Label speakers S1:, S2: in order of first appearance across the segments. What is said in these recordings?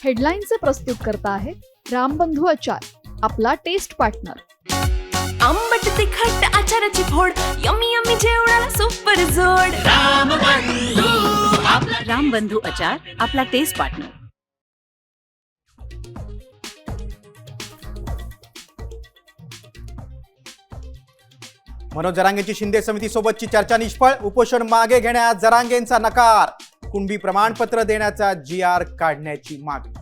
S1: हेडलाईनचे प्रस्तुत करता आहे रामबंधू आचार, आपला टेस्ट पार्टनर.
S2: आंबट तिखट आचाराची फोड, यम्मी यम्मी जेवणाला सुपर जोड. रामबंधू आचार, आपला टेस्ट पार्टनर.
S3: मनोज जरांगेंची शिंदे समिती सोबतची चर्चा निष्फळ, उपोषण मागे घेण्यास जरांगेंचा नकार. कुणबी प्रमाणपत्र देण्याचा GR काढण्याची मागणी.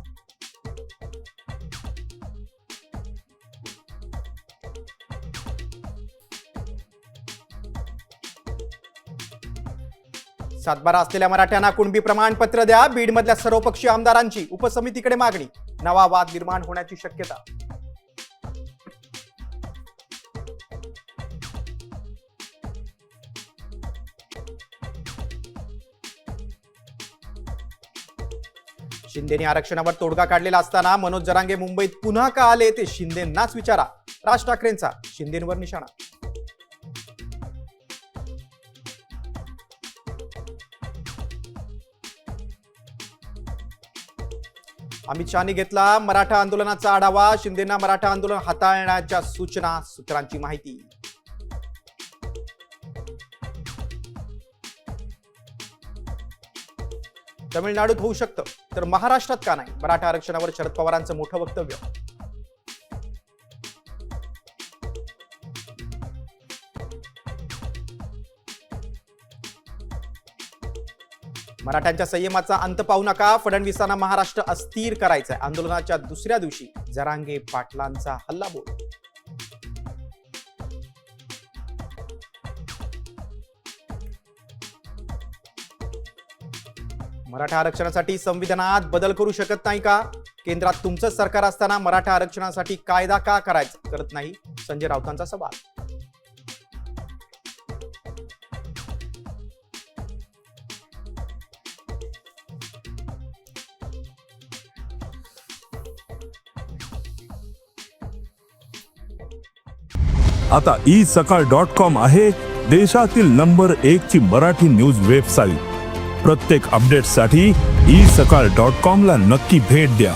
S3: सातबारा असलेल्या मराठ्यांना कुणबी प्रमाणपत्र द्या. बीडमधल्या सर्वपक्षीय आमदारांची उपसमितीकडे मागणी. नवा वाद निर्माण होण्याची शक्यता. शिंदेने आरक्षणावर तोडगा काढलेला असताना मनोज जरांगे मुंबईत पुन्हा का आले ते शिंदेंनाच विचारा. राज ठाकरेंचा शिंदेंवर निशाणा. अमित शहानी घेतला मराठा आंदोलनाचा आढावा. शिंदेंना मराठा आंदोलन हाताळण्याच्या सूचना, सूत्रांची माहिती. तमिळनाडूत होऊ शकतं तर महाराष्ट्रात का नाही? मराठा आरक्षणावर शरद पवारांचं मोठं वक्तव्य. मराठ्यांच्या संयमाचा अंत पाहू नका. फडणवीसांना महाराष्ट्र अस्थिर करायचंय. आंदोलनाच्या दुसऱ्या दिवशी जरांगे पाटलांचा हल्लाबोल. मराठा आरक्षणासाठी संविधानात बदल करू शकत नाही का? केंद्रात तुमचं सरकार असताना मराठा आरक्षणासाठी कायदा का करत नाही? संजय राऊतांचा सवाल.
S4: आता isakal.com आहे देशातील नंबर 1 ची मराठी न्यूज वेबसाईट. प्रत्येक अपडेटसाठी isakal.com ला नक्की भेट द्या.